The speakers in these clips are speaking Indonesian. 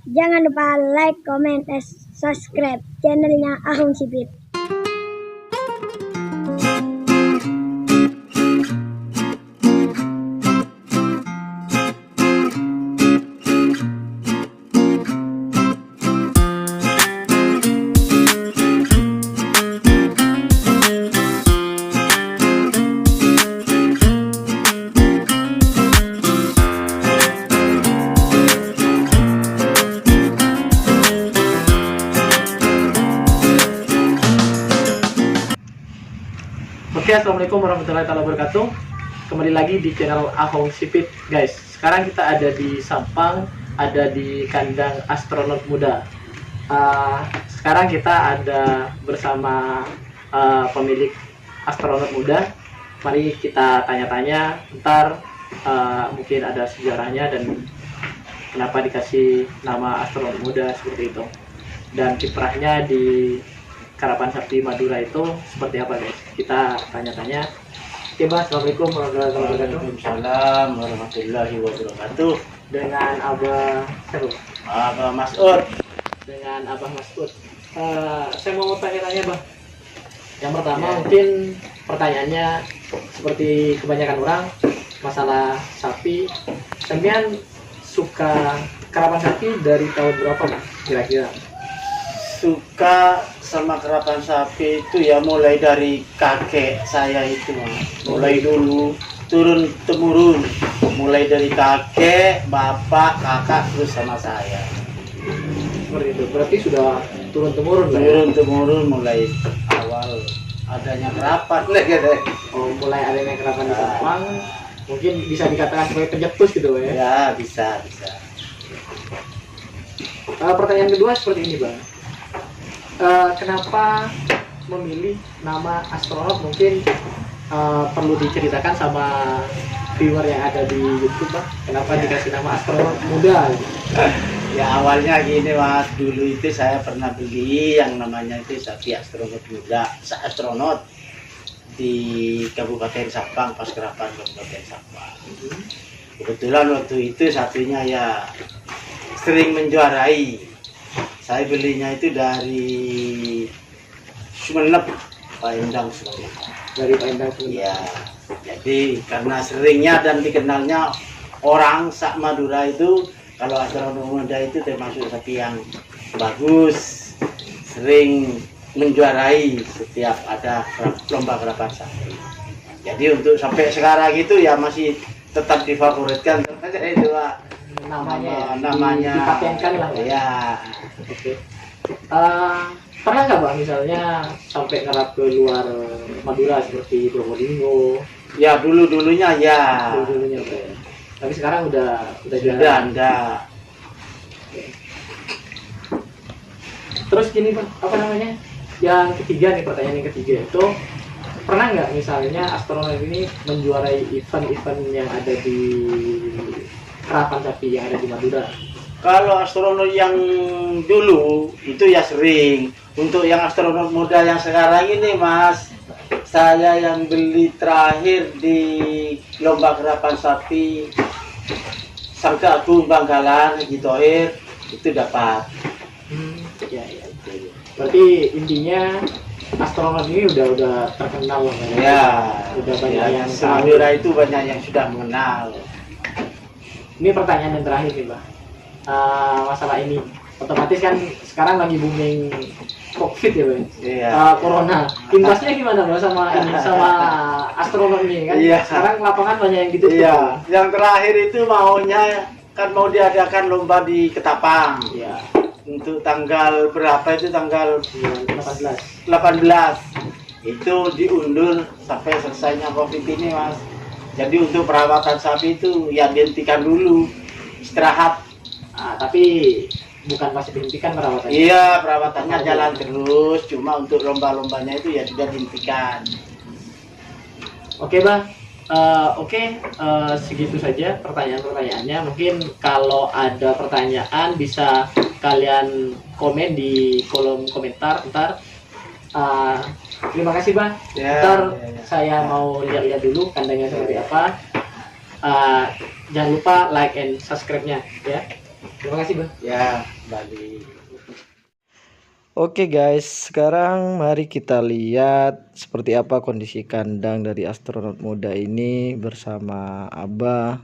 Jangan lupa like, comment, dan subscribe channelnya Ahong Sipit. Oke, assalamualaikum warahmatullahi wabarakatuh. Kembali lagi di channel Ahong Sipit, guys. Sekarang kita ada di Sampang, ada di kandang astronot muda. Sekarang kita ada bersama pemilik astronot muda. Mari kita tanya-tanya. Ntar mungkin ada sejarahnya dan kenapa dikasih nama astronot muda seperti itu. Dan kiprahnya di Karapan Sapi Madura itu seperti apa, guys? Kita tanya-tanya. Oke, Mas. Assalamualaikum warahmatullahi wabarakatuh. Waalaikumsalam warahmatullahi wabarakatuh. Dengan Abah Seru. Abah Mas'ud. Dengan Abah Mas'ud. Saya mau tanya-tanya, Bang. Yang pertama, Ya. mungkin pertanyaannya seperti kebanyakan orang, masalah sapi. Sampean suka karapan sapi dari tahun berapa, Bang? Kira-kira? Suka sama karapan sapi itu ya mulai dari kakek saya itu, Mas. Mulai dulu turun temurun, mulai dari kakek, bapak, kakak terus sama saya. Seperti itu. Berarti sudah turun-temurun, Bang? Turun temurun mulai awal adanya karapan lah gitu. Oh, mulai adanya karapan di Sampang, mungkin bisa dikatakan sebagai pencetus gitu, ya? Ya bisa. Pertanyaan kedua seperti ini, Bang. Kenapa memilih nama astronot? Mungkin perlu diceritakan sama viewer yang ada di YouTube, Bang. Kenapa dikasih nama astronot muda? Ya awalnya gini, Mas, dulu itu saya pernah beli yang namanya itu sapi astronot muda, astronot di Kabupaten Sampang, pas Kerapan Kabupaten Sampang. Kebetulan waktu itu sapinya ya sering menjuarai. Saya belinya itu dari Sumeneb, Pak Endang Sumeneb. Dari Pak Endang. Ya, jadi karena seringnya dan dikenalnya orang sak Madura itu, kalau astronot muda itu termasuk sapi yang bagus, sering menjuarai setiap ada lomba karapan sapi. Jadi untuk sampai sekarang itu ya masih tetap difavoritkan saja itu, Pak. Namanya dipatenkan lah, Bang. ya. Oke. Pernah nggak, Bang, misalnya sampai ngerap ke luar Madura seperti Probolinggo? Ya dulunya ya. Dulunya, Bang. Tapi sekarang udah Sudah enggak. Terus gini, Bang, apa namanya? Yang ketiga nih, pertanyaan yang ketiga itu, pernah nggak misalnya astronot ini menjuarai event-event yang ada di Karapan Sapi yang ada di Madura? Kalau astronot yang dulu itu ya sering. Untuk yang astronot muda yang sekarang ini, Mas, saya yang beli terakhir di lomba karapan sapi Sangka Agung Bangkalan gitu itu dapat. Ya. Berarti intinya astronot ini udah terkenal, Bang. Ya, Udah banyak ya, yang Madura itu banyak yang sudah mengenal. Ini pertanyaan yang terakhir nih, Bang. Masalah ini, otomatis kan sekarang lagi booming COVID ya, Bang. Iya. Corona. Imbasnya gimana, Bang, sama astronot ini kan? Iya. Sekarang lapangan banyak yang ditutup. Iya, yang terakhir itu maunya kan mau diadakan lomba di Ketapang. Iya. Untuk tanggal berapa itu, tanggal 18. 18 itu diundur sampai selesainya COVID ini, Mas. Jadi untuk perawatan sapi itu ya dihentikan dulu, istirahat. Tapi bukan masih dihentikan perawatannya. Iya, perawatannya jalan terus, cuma untuk lomba-lombanya itu ya sudah dihentikan. Oke, Bang. Segitu saja pertanyaan-pertanyaannya. Mungkin kalau ada pertanyaan bisa kalian komen di kolom komentar ntar. Terima kasih, Bang. Ya, Ntar ya. saya mau lihat-lihat dulu kandangnya seperti apa. Jangan lupa like and subscribe-nya ya. Terima kasih Bang. Ya, Bali. Oke guys, sekarang mari kita lihat seperti apa kondisi kandang dari astronot muda ini bersama Abah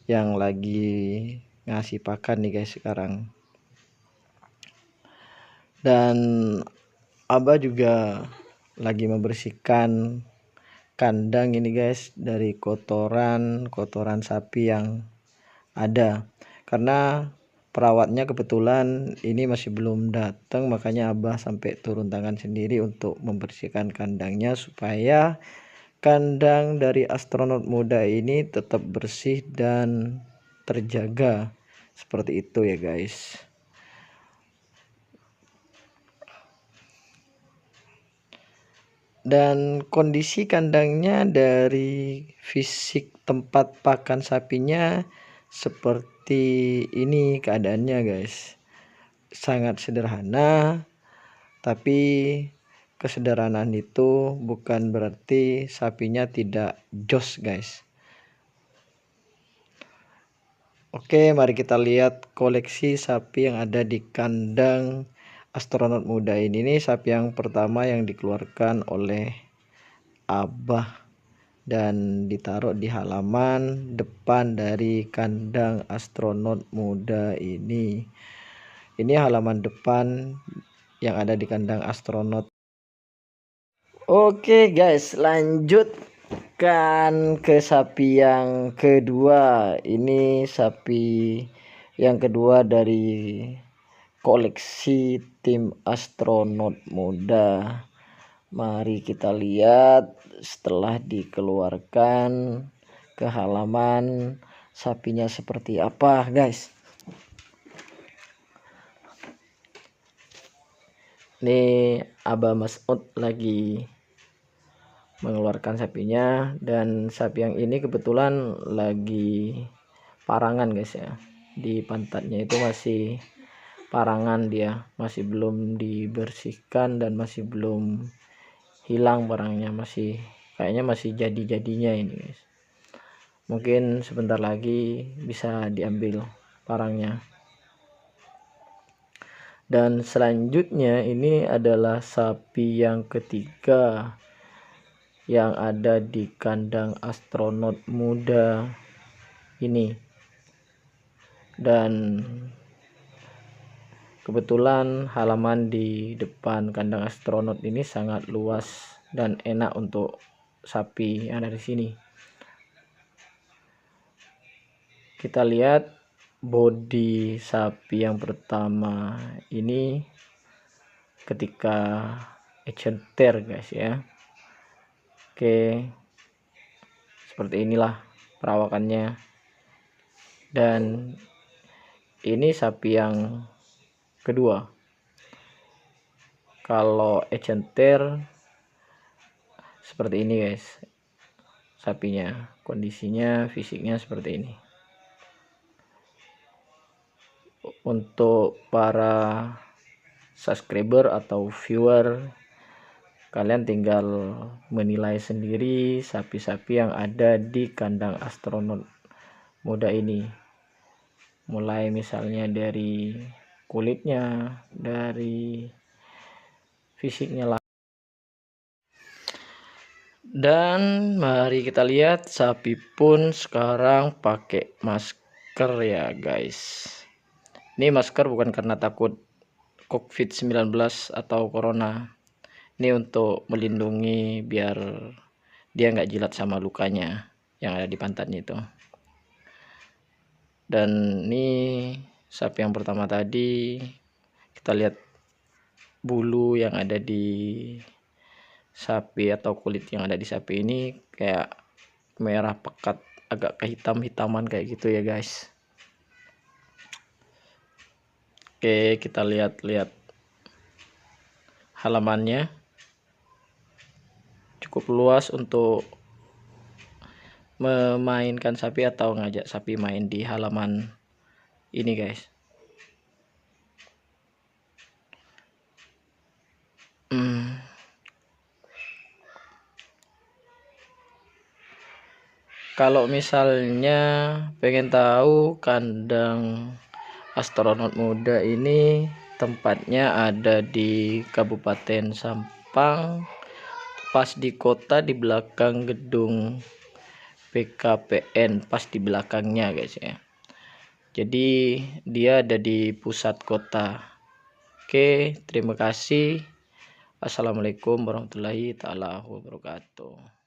yang lagi ngasih pakan nih guys sekarang. Dan Abah juga lagi membersihkan kandang ini guys dari kotoran sapi yang ada, karena perawatnya kebetulan ini masih belum datang, makanya Abah sampai turun tangan sendiri untuk membersihkan kandangnya supaya kandang dari astronot muda ini tetap bersih dan terjaga seperti itu ya guys. Dan kondisi kandangnya dari fisik tempat pakan sapinya seperti ini keadaannya guys. Sangat sederhana, tapi kesederhanaan itu bukan berarti sapinya tidak jos guys. Oke, mari kita lihat koleksi sapi yang ada di kandang astronot muda ini. Nih sapi yang pertama yang dikeluarkan oleh Abah dan ditaruh di halaman depan dari kandang astronot muda ini. Ini halaman depan yang ada di kandang astronot. Oke guys, lanjutkan ke sapi yang kedua. Ini sapi yang kedua dari koleksi tim astronot muda. Mari kita lihat setelah dikeluarkan ke halaman sapinya seperti apa guys. Ini Abah Mas'ud lagi mengeluarkan sapinya, dan sapi yang ini kebetulan lagi parangan guys ya. Di pantatnya itu masih parangan, dia masih belum dibersihkan dan masih belum hilang parangnya, masih kayaknya masih jadi-jadinya ini guys. Mungkin sebentar lagi bisa diambil parangnya. Dan selanjutnya ini adalah sapi yang ketiga yang ada di kandang astronot muda ini. Dan kebetulan halaman di depan kandang astronot ini sangat luas dan enak untuk sapi yang ada di sini. Kita lihat bodi sapi yang pertama ini ketika ecenter guys ya. Oke, seperti inilah perawakannya. Dan ini sapi yang kedua. Kalau ecenter seperti ini guys sapinya, kondisinya fisiknya seperti ini. Untuk para subscriber atau viewer, kalian tinggal menilai sendiri sapi-sapi yang ada di kandang astronot muda ini, mulai misalnya dari kulitnya, dari fisiknya lah. Dan mari kita lihat sapi pun sekarang pakai masker ya guys. Ini masker bukan karena takut COVID-19 atau corona. Ini untuk melindungi biar dia nggak jilat sama lukanya yang ada di pantatnya itu. Dan ini sapi yang pertama tadi, kita lihat bulu yang ada di sapi atau kulit yang ada di sapi ini kayak merah pekat, agak kehitam-hitaman kayak gitu ya guys. Oke, kita lihat halamannya cukup luas untuk memainkan sapi atau ngajak sapi main di halaman ini guys. Kalau misalnya pengen tahu kandang Astronot Muda ini tempatnya ada di Kabupaten Sampang, pas di kota, di belakang gedung PKPN, pas di belakangnya guys ya. Jadi dia ada di pusat kota. Oke, terima kasih. Assalamualaikum warahmatullahi taala wabarakatuh.